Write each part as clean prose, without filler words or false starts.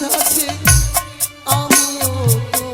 সাথে আমিও তো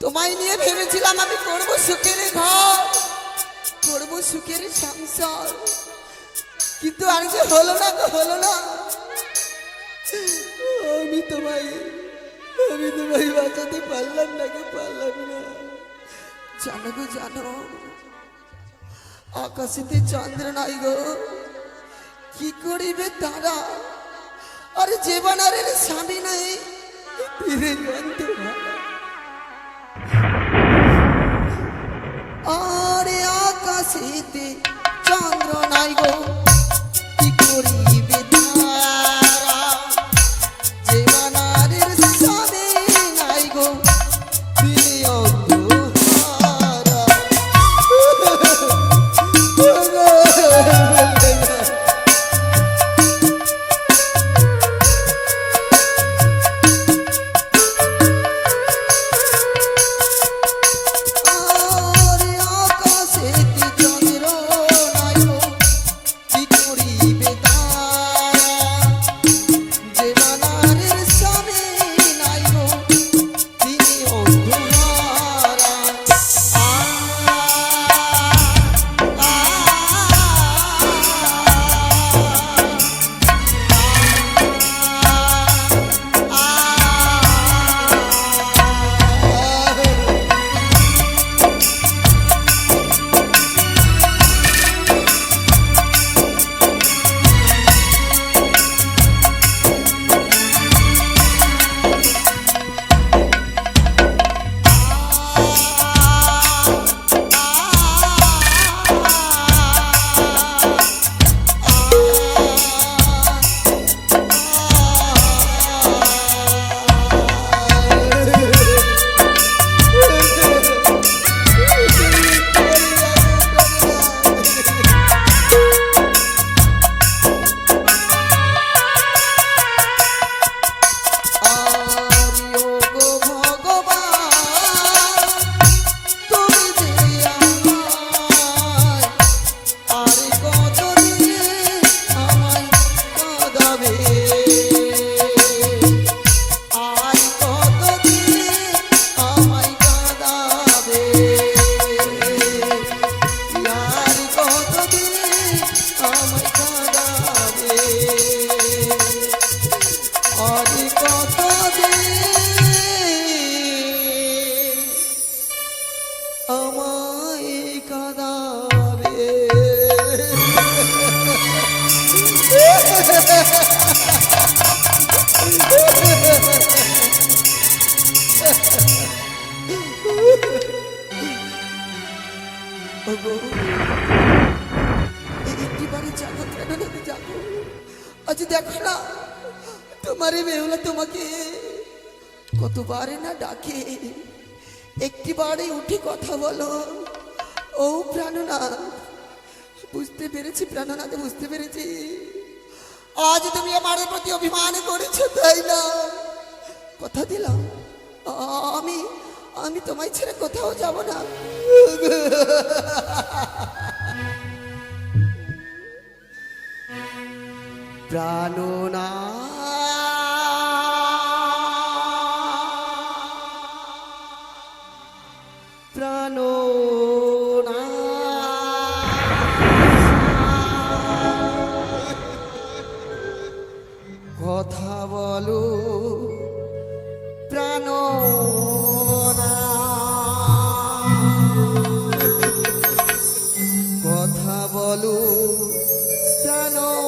তোমায় নিয়ে ভেবেছিলাম আমি করব সুখের ঘর, করব সুখের সংসার, কিন্তু আর যে হলো না গো, হলো না। আমি তোমায় বাঁচাতে পারলাম না গো, পারলাম না। জানো গো জানো, আকাশেতে চন্দ্র নাই গো, কি করিবে তারা? আর যে বানারের স্বামী নাই, তীরে বন্ধু আরে আকাশেতে চন্দ্র নাই গো, কি করিবে তারা? যে বানারের স্বামী নাই গো, তীরে অন্ধকারা। আজ দেখো না, তোমার বেহুলা তোমাকে কতবারে না ডাকে, একটিবারে উঠে কথা বলো। ও প্রাণনাথ, বুঝতে পেরেছি প্রাণনাথ, বুঝতে পেরেছি আজ তুমি আমার প্রতি অভিমান করেছো, তাই না? কথা দিলাম আমি আমি তোমায় ছেড়ে কোথাও যাব না। প্রাণনাথ, কথা বলো প্রাণনাথ, কথা বলো প্রাণনাথ।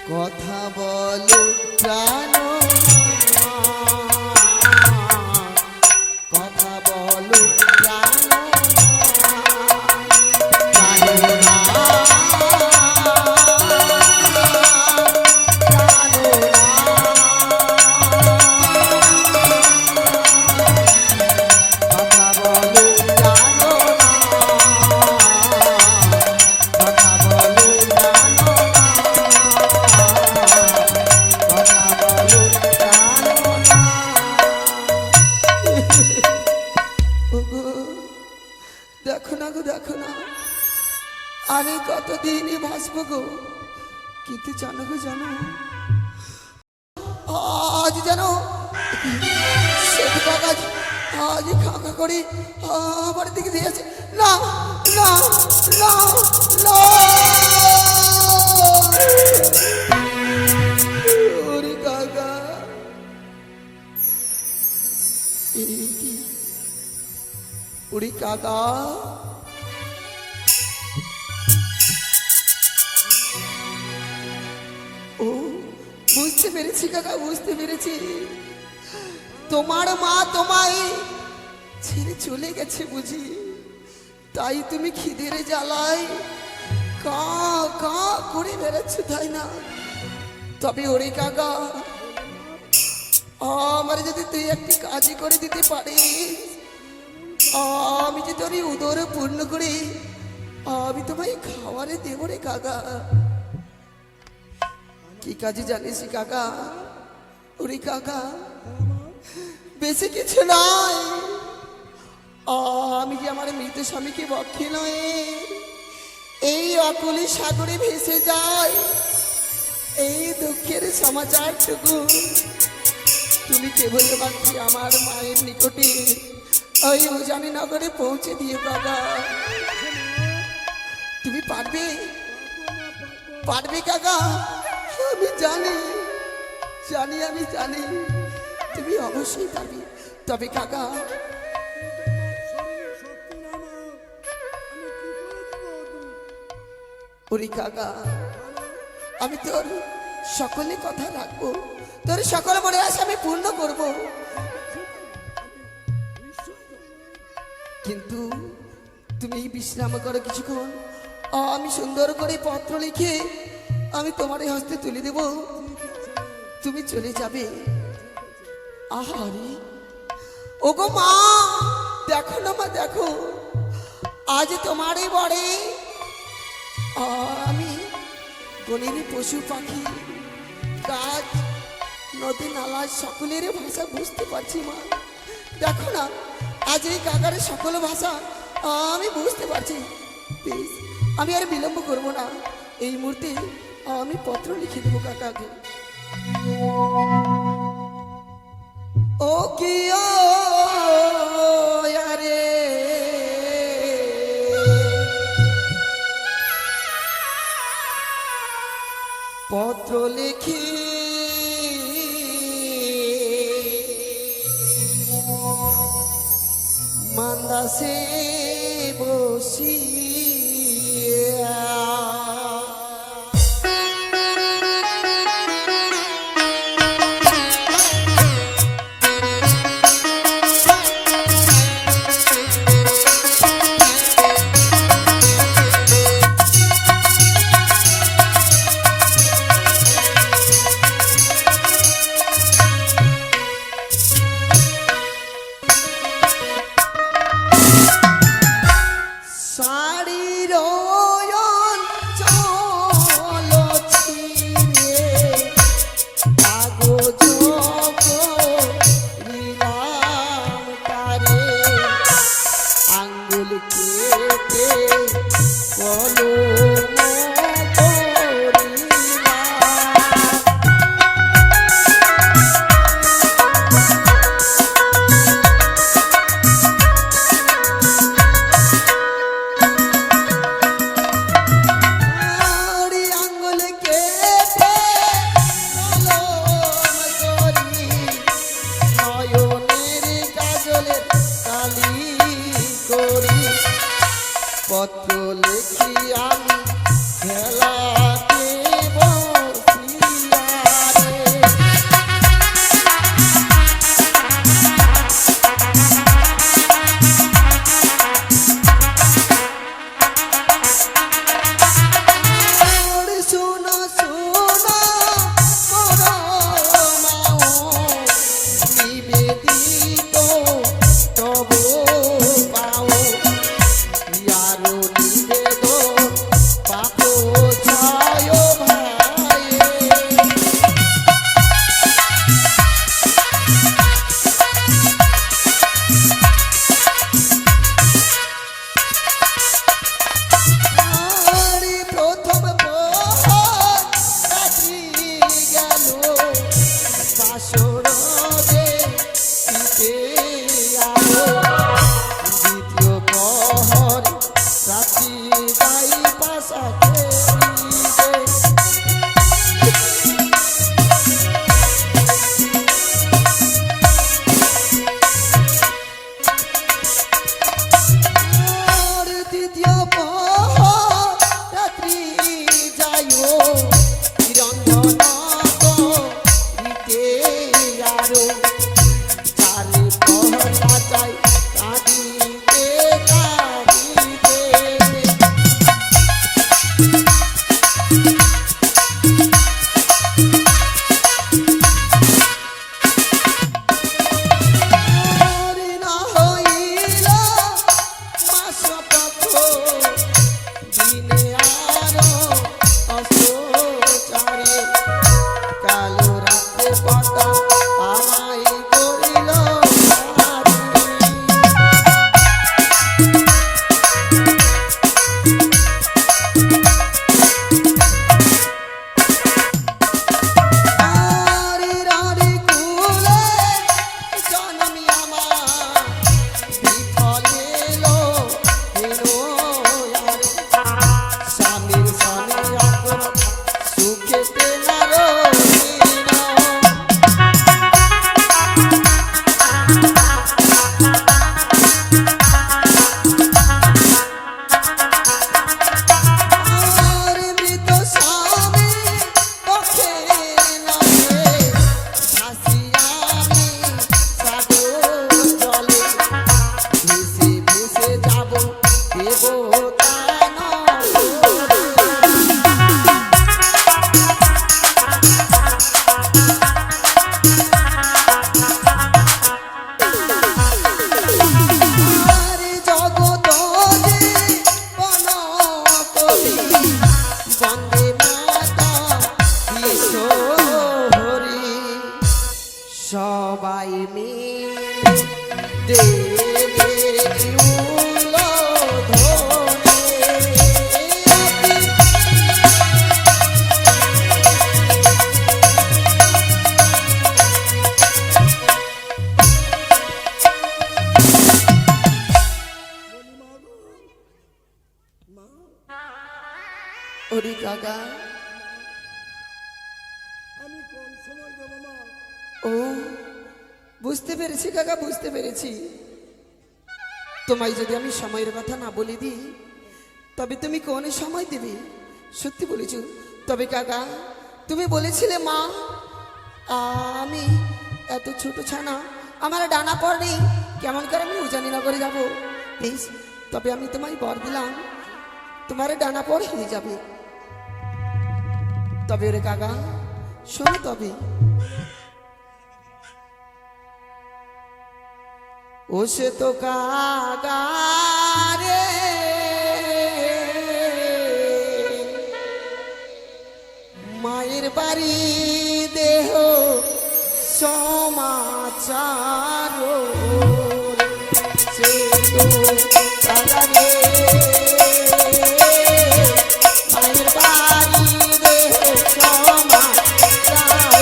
কথা বলো প্রাণ, কথা বলো প্রাণ, দেখো না গো, দেখো না আমি কতদিনই ভাসবো গো, কিন্তু জানো গো, জানো আজ জানো সেতু কাগজ আজ খাঁকা করে আমার দিকে দিয়েছে। না না না না, ওরে কাকা ওরে কাকা, ও বুঝতে পেরেছি কাকা, বুঝতে পেরেছি তোমার মা তোমায় ছেড়ে চলে গেছে বুঝি, তাই তুমি খিদের জ্বালায় কা কা করে বেড়াচ্ছ, তাই না? তবে ওরে কাকা, আমার যদি তুই একটি কাজই করে দিতে পারিস, আমি যে তোর উদর পূর্ণ করে আমি তোমায় খাওয়ারে দেব রে কাকা। কি কাজে জানিস কাকা? ওরে কাকা, বেশি কিছু নাই, আমি যে আমার মৃত স্বামীকে বক্ষে নয় এই অকুলি সাগরে ভেসে যায়, এই দুঃখের সমাচারটুকু তুমি কেবল মাত্র আমার মায়ের নিকটে ওই উজানি নগরে পৌঁছে দিয়ে কাকা। তুমি পারবে? পারবে কাকা? আমি জানি জানি আমি জানি তুমি অবশ্যই পারবে। তবে কাকা, ওরে কাকা, আমি তোর সকলে কথা রাখবো, তোর সকল মনে আশা আমি পূর্ণ করব, কিন্তু তুমি বিশ্রাম করো কিছুক্ষণ, আমি সুন্দর করে পত্র লিখে আমি তোমার হস্তে তুলে দেব, তুমি চলে যাবে। আহারে ওগো মা, দেখো না মা, দেখো আজ তোমারই বড়ে আমি বনের পশু পাখি গাছ নদী নালা সকলের ভাষা বুঝতে পারছি মা। দেখো না আজ এই কাকার সকল ভাষা আমি বুঝতে পারছি। প্লিজ আমি আর বিলম্ব করব না, এই মুহূর্তে আমি পত্র লিখে দেবো কাকাকে। ও কি আরে পত্র লিখি মান্দাসে বসি আঙ্গুল কেটে কলম পত্র লিখি আমি খেলাতে বসিয়া রে। শোনো শোনো নিবেদিত তব পাও সবাই মিলে দেবে ওরে কাকা আমি কোন সময় দেব মা? ও বুঝতে পেরেছি কাকা, বুঝতে পেরেছি। তোমায় যদি আমি সময়ের কথা না বলে দিই তবে তুমি কোন সময় দেবে? সত্যি বলেছো। তবে কাকা তুমি বলেছিলে মা আমি এত ছোট ছানা, আমার ডানা পর নেই, কেমন করে আমি উজানিনগরে যাবো। প্লিজ তবে আমি তোমায় বর দিলাম তোমার ডানা পর হয়ে যাবে। তবে রে কাকা শোনো তবে, ও সে তো কাগারে মায়ের বাড়ি দেহ সমাচার সে তো কাকা রে মায়ের বাড়ি রে ক্ষমা চাও।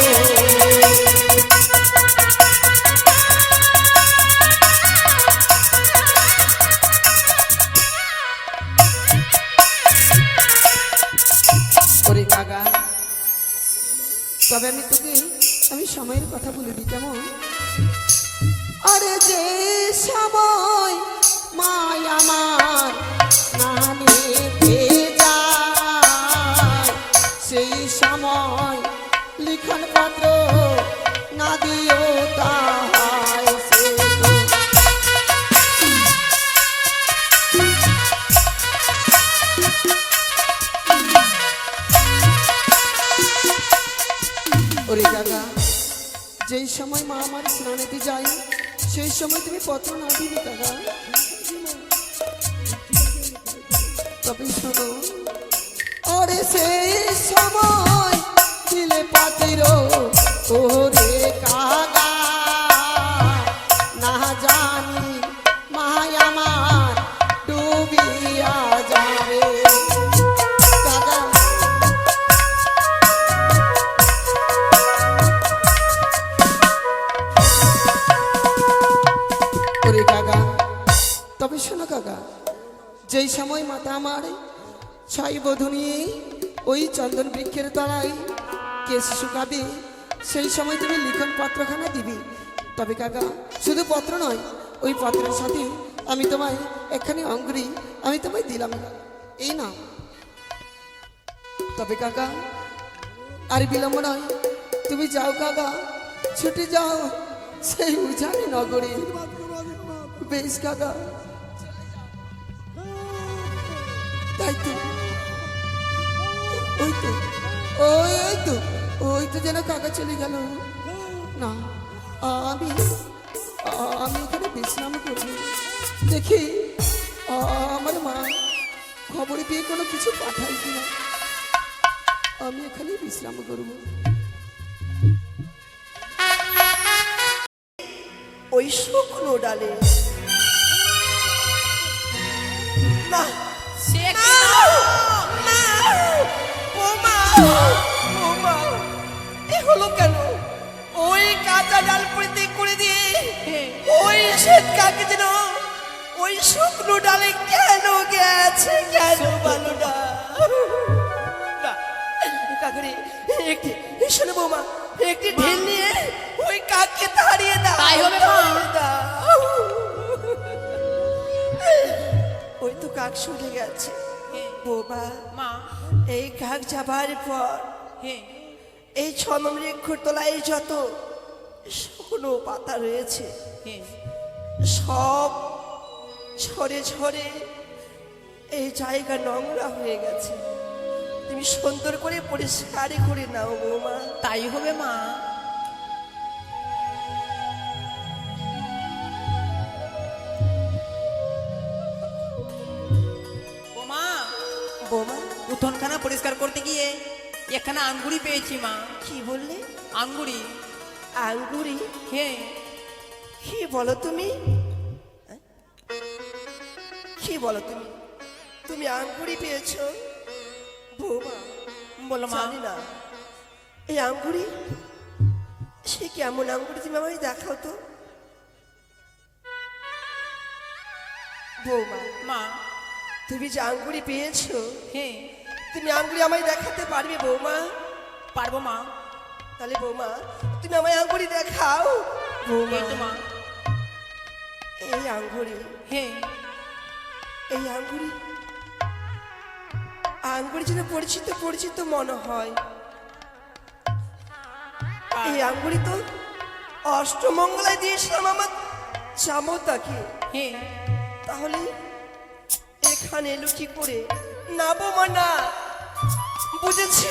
ওরে কাকা, তবে আমি সময়ের কথা বলে দিই কেমন? আরে যে সময় মায় আমার নামে যায়, সেই সময় লিখন পত্র না দিও তাহাই সে তো। ওরে কাকা, যেই সময় মা আমার স্নানেতে যায় সেই সময় তুমি পত্র না দিবি কাকা। তবে শোনো, ওরে সেই সময় দিলে পাতির ওরে কাকা, না জানি মায় আমার ডুবিয়া যাবে কাকা। ওরে কাকা, তবে শোনো কাকা, যেই সময় মাতা আমার ছাই বধূ নিয়ে ওই চন্দন বৃক্ষের তলায় কেশ শুকাবে, সেই সময় তুমি লিখন পত্রখানা দিবি। তবে কাকা, শুধু পত্র নয়, ওই পত্রের সাথে আমি তোমায় একখানি অঙ্গুরি আমি তোমায় দিলাম, এই না। তবে কাকা, আর বিলম্ব নয়, তুমি যাও কাকা, ছুটে যাও সেই উজানি নগরী। বেশ কাকা, তাই তো, ওই তো ওই তো ওই তো যেন কাকা চলে গেল। না, আমি এখানে বিশ্রাম করব, দেখি আমার মা খবর দিয়ে কোনো কিছু পাঠাই কিনা। আমি এখানে বিশ্রাম করব। ওই শুকনো ডালে না, সে না, না, বোমা, বোমা, এ হলো কেন? ওই কাঁচা ডাল পরিতে করে দিয়ে ওই শ্বেত কাকে যেন ওই শুকনো ডালে কেন গেছে, কেন ভালো না? কাকরে একটি শোনো বৌমা, একটি ঢিল নিয়ে ওই কাককে তাড়িয়ে দাও। তাই হবে মা। তাড়িয়ে দাও। ওই তো কাক শুনে গেছে বৌমা। মা, এই কাক যাবার পর হে এই ছনমৃক্ষর তলায় যত শুকনো পাতা রয়েছে হে সব ঝরে ঝরে এই জায়গা নোংরা হয়ে গেছে। তুমি সুন্দর করে পরিষ্কার করে নাও বৌমা। তাই হবে মা। বোমা, বৌমা, উঠোনখানা পরিষ্কার করতে গিয়ে এখানে আঙ্গুরি পেয়েছি মা। কি বললে? আঙ্গুরি? আঙ্গুরি? হে, কি বলো তুমি? কি বলো তুমি? তুমি আঙ্গুরি পেয়েছো? বৌমা, বলো মা। জানি না এই আঙ্গুরি সে কেমন আঙ্গুরি, তুমি আমায় দেখাও তো বৌমা। মা, তুমি যে আঙ্গুরি পেয়েছো, হে, তুমি আঙ্গুরি আমায় দেখাতে পারবে বৌমা? পারবো মা। তাহলে বৌমা তুমি আমায় আঙ্গুরি দেখাও বৌমা। এই তো মা। এই আঙ্গুরি, হে, এই আঙ্গুরি, আঙ্গুরি যেন পরিচিত পরিচিত মনে হয়। এই আঙ্গুরি তো অষ্টমঙ্গলায় দিয়েছিলাম আমার চামতাকে। হে, তাহলে এখানে এলো কি করে? না বৌমা না, বুঝেছি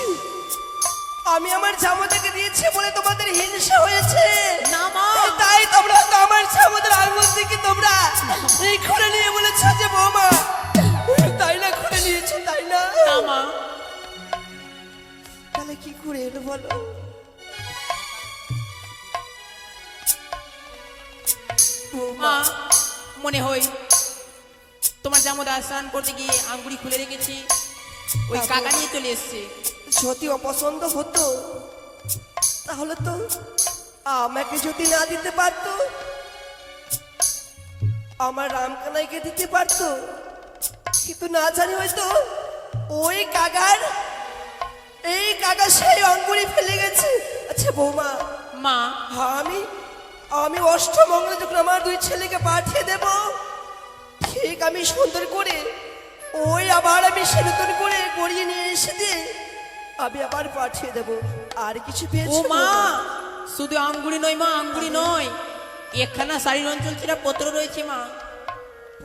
আমি আমার জামাতাকে দিয়েছি বলে তোমাদের হিংসা হয়েছে। না মা। তাই তোমরা তো আমার জামাতার আঙ্গুল থেকে তোমরা এই খুলে নিয়ে বলেছ যে বৌমা, তাই না? খুলে নিয়েছো তাই না? না মা। তাহলে কি করে এলো বলো? মা, মনে হয় তোমার জামদা স্নান করতে গিয়ে আঙ্গুরি খুলে রেখেছি, ওই কাকা নিয়ে চলে এসছে। যদি অপছন্দ হতো তাহলে তো আমাকে যদি না দিতে পারতো, আমার রামকানাইকে দিতে পারতো, কিন্তু না জানি হয়তো ওই কাকার এই কাকা সেই অঙ্গুরি ফেলে গেছে। আচ্ছা বৌমা, মা আমি অষ্টমঙ্গলে যখন আমার দুই ছেলেকে পাঠিয়ে দেব, ঠিক আমি সুন্দর করে ওই আবার আমি সে নতুন করে গড়িয়ে নিয়ে এসে দিয়ে আমি আবার পাঠিয়ে দেব। আর কিছু ও পেয়েছো মা, বৌমা? শুধু আঙ্গুরি নয় মা, আঙ্গুরি নয়, একখানা শাড়ির অঞ্চল ছেড়া পত্র রয়েছে মা।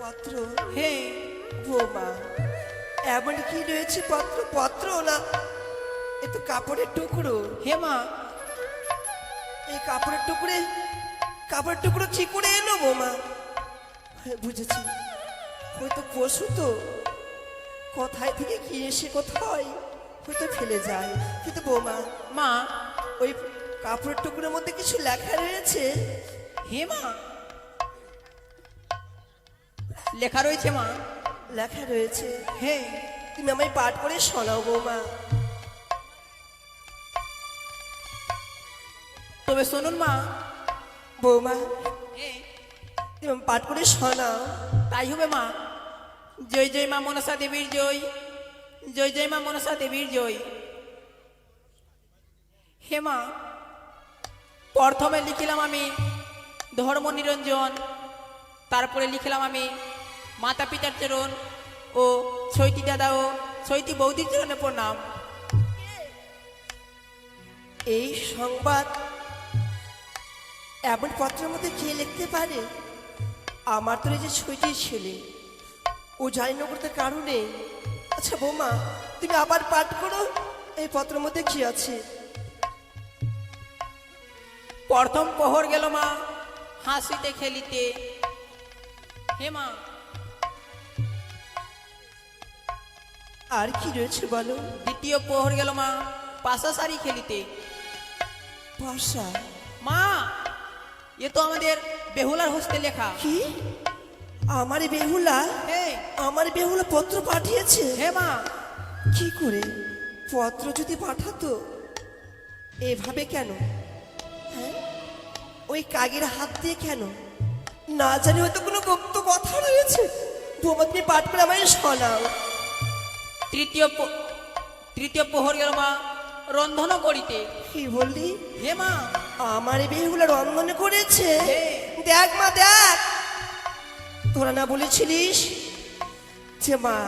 পত্র? হে বৌমা, এমন কি রয়েছে পত্র? পত্র না, এ তো কাপড়ের টুকরো। হে মা, এই কাপড়ের টুকরো কি করে এলো বৌমা? হ্যাঁ, বুঝেছি, হয়তো পশু তো কোথায় থেকে কি এসে কোথায় হয়তো ফেলে যায়। কিন্তু বৌমা, মা, ওই কাপড়ের টুকরোর মধ্যে কিছু লেখা রয়েছে। হে মা, লেখা রয়েছে মা। লেখা রয়েছে, হে, তুমি আমায় পাঠ করে শোনাও বৌমা। তবে শুনুন মা। বৌমা, হে, তুমি আমায় পাঠ করে শোনাও। তাই হবে মা। জয় জয় মা মনসা দেবীর জয়, জয় জয় মা মনসা দেবীর জয়। হে মা, প্রথমে লিখিলাম আমি ধর্ম নিরঞ্জন, তারপরে লিখিলাম আমি মাতা পিতার চরণ ও ছয়টি দাদা ও ছয়টি বৌদির চরণে প্রণাম। এই সংবাদ এমন পত্রের মধ্যে কে লিখতে পারে? আমার তো এই যে ছয়টি ছেলে, ও জানি না করতে কারণে। আচ্ছা বৌমা, তুমি আবার পাঠ করো, এই পত্রের মধ্যে কি আছে? প্রথম প্রহর গেল মা হাসিতে খেলিতে। হে মা, আর কি রয়েছে বলো? দ্বিতীয় প্রহর গেল মা পাশা সারি খেলিতে। ভাষা? মা, এ তো আমাদের বেহুলার হস্তে লেখা। কি? আমার বেহুলা? হে, আমার বেহুলা পত্র পাঠিয়েছে? হে মা, কি করে? পত্র যদি পাঠাতো এভাবে কেন? হ্যাঁ, ওই কাগের হাত দিয়ে কেন? না জানি হয়তো কোনো গুপ্ত কথা রয়েছে। বৌমা, তুমি পাঠ করে আমায় শোনাও। তৃতীয় প্রহর গেল মা রন্ধন করিতে। কি বললি? হে মা, আমার বেহুলা রন্ধন করেছে? হে। দেখ মা দেখ, তোরা না বলেছিলিস যে মা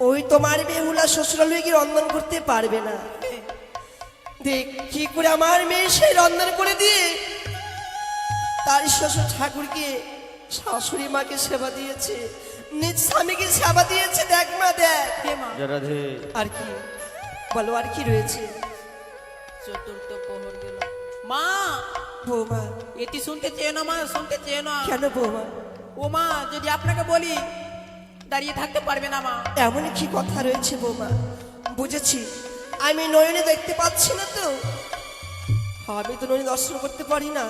ওই তোমার বেহুলা শ্বশুরালয়ে গিয়ে রন্ধন করতে পারবে না? হে, দেখ কি করে আমার মেয়ে সেই রন্ধন করে দিয়ে তার শ্বশুর ঠাকুরকে, শাশুড়ি মাকে সেবা দিয়েছে, নিজ স্বামীকে সেবা দিয়েছে। দেখ মা দেখ। হে মা, আর কি বলো, আর কি রয়েছে? চতুর্থ প্রহর গেল মা। বৌমা, এটি শুনতে চেয়ে না মা, শুনতে চেয়ে না। কেন বৌমা? ও মা, যদি আপনাকে বলি দাঁড়িয়ে থাকতে পারবে না মা। এমন কি কথা রয়েছে বৌমা? বুঝেছি, আমি নয়নে দেখতে পাচ্ছি না তো, আমি তো নয়নে দর্শন করতে পারি না।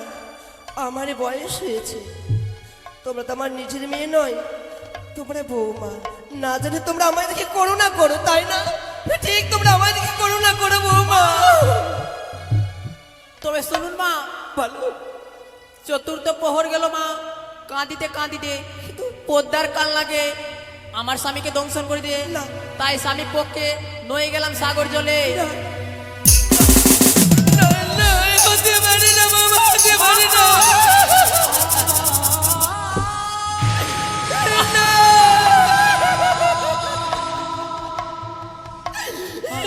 আমার বয়স হয়েছে, তোমরা তো আমার নিজের মেয়ে নয়, তোমরা বৌমা। না জানি তোমরা আমায় দেখে করুণা করো, তাই না? ঠিক, তোমরা আমায় দেখে করুণা করো বৌমা। তবে শুনুন মা, বলো। চতুর্থ প্রহর গেল মা কাঁদিতে কাঁদিতে পদ্মার কাল লাগে আমার স্বামীকে দংশন করে দিয়ে। না। তাই স্বামীর পক্ষে নয়ে গেলাম সাগর জলে। হতে পারে না বাবা, হতে পারে না।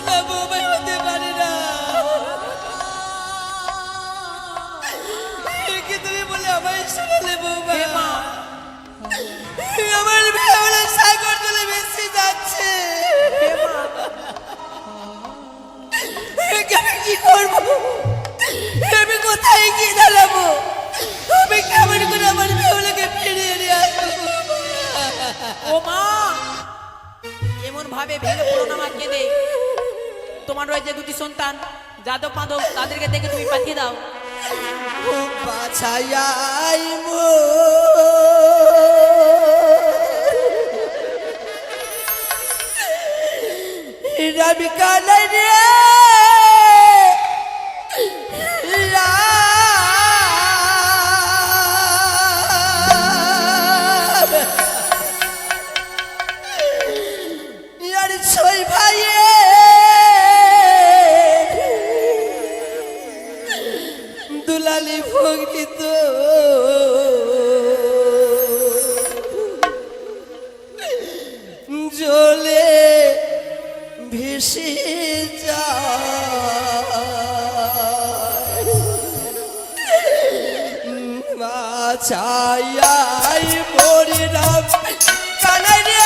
না বৌমা, হতে পারে না। কি তুমি বলে আমায় শোনালে বৌমা? হে মা, আমার বেহুলা সাগর জলে ভেসে যাচ্ছে। হে মা, আমি কি করবো? আমি কোথায় গিয়ে দাঁড়াবো? আমি কেমন করে আমার বেহুলাকে ফিরিয়ে নিয়ে আসবো? ও মা, এমন ভাবে ভেঙে পড়ো না মা, কেঁদে। তোমার রয়েছে দুটি সন্তান, যাদব মাধব, তাদেরকে দেখে তুমি পাঠিয়ে দাও। বাছাই রবি কানাই রে ছয় ভাইয়ে দুলালি ভোগিত জলে ভেসে যায় মাছাই মরে রাম কানাই রে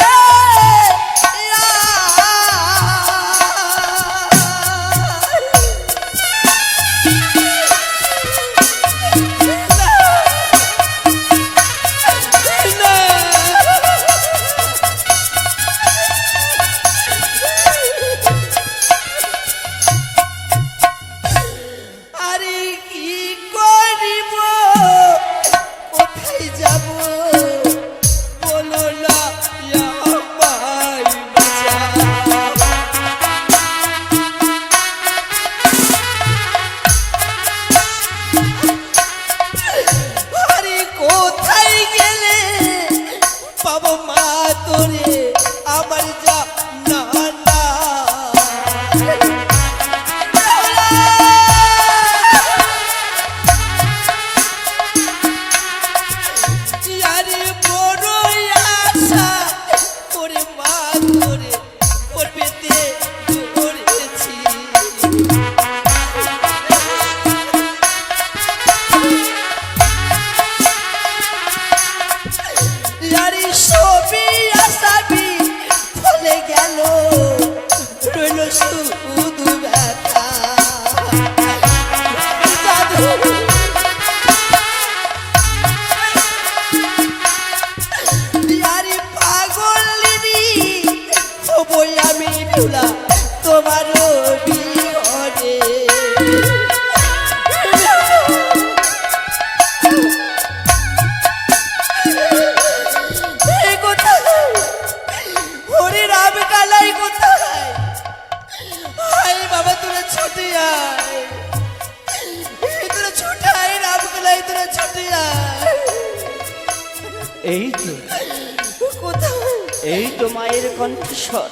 এই তো মায়ের কণ্ঠস্বর।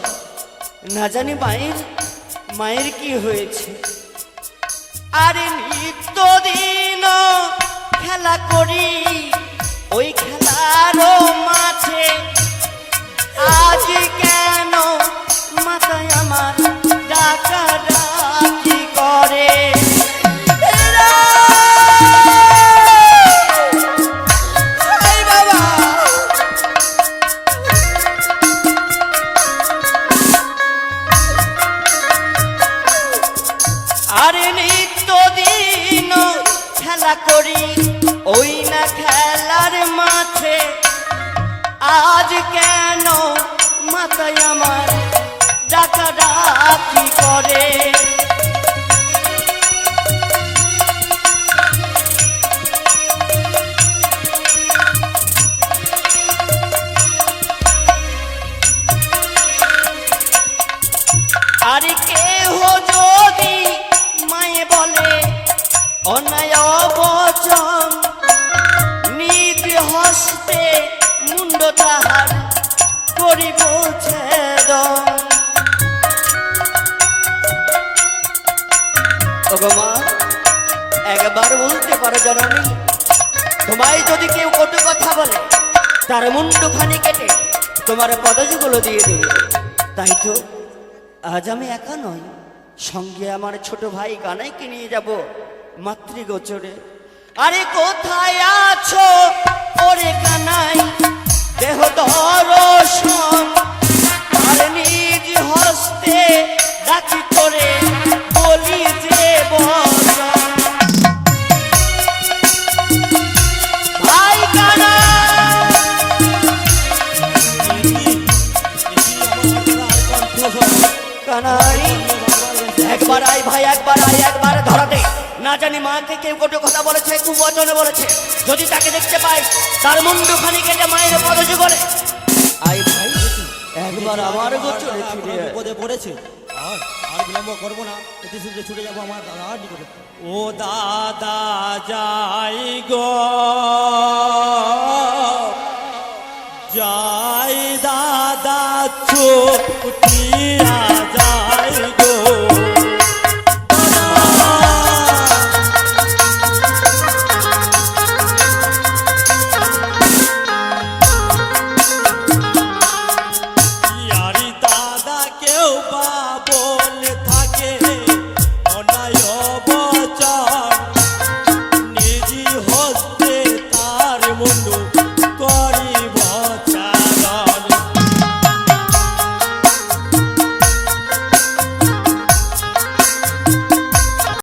না জানি মায়ের কি হয়েছে। আরে নিত্যদিন খেলা করি ওই খেলার মাঠে, আজ কেন মাথায় আমার ডাকা ডাকি করে। আরে নিত্যদিন খেলা করি ওই না খেলার মাঠে, আজ কেন মাথায় আমার ডাকা ডাকি করে। আরে কেহ যদি মায়ে বলে অন্যায় বচন, নিজ হস্তে মুন্ড তাহার করিব ছেদন। ওগো মা, একবার বলতে পারো জননী, তোমায় যদি কেউ কটু কথা বলে তার মুন্ডখানি কেটে তোমার পদযুগলো দিয়ে দেবে। তাই তো আজ আমি একা নই, সঙ্গে আমার ছোট ভাই কানাইকে নিয়ে যাব মাতৃগোচরে। আরে কোথায় আছো ওরে কানাই, দেহ দর্শন আর নিজ হস্তে ডাকি করে বলি যে বচন। ভাই কানাই, একবার আয় ভাই, একবার আয়, একবার ধরাতে। না জানি মাকে কেউ কটু কথা বলেছে, কুবচনে বলেছে, যদি তাকে দেখতে পাই তার মুন্ডখানি কেটে মায়ের পদযুগলে আয় ভাই, একবার আমার গোচরে ফিরে আয়। বিপদে পড়েছে, আর বিলম্ব করবো না, অতি শীঘ্র ছুটে যাবো আমার দাদার নিকটে। ও দাদা যাই গো, যাই দাদা ছুটিয়া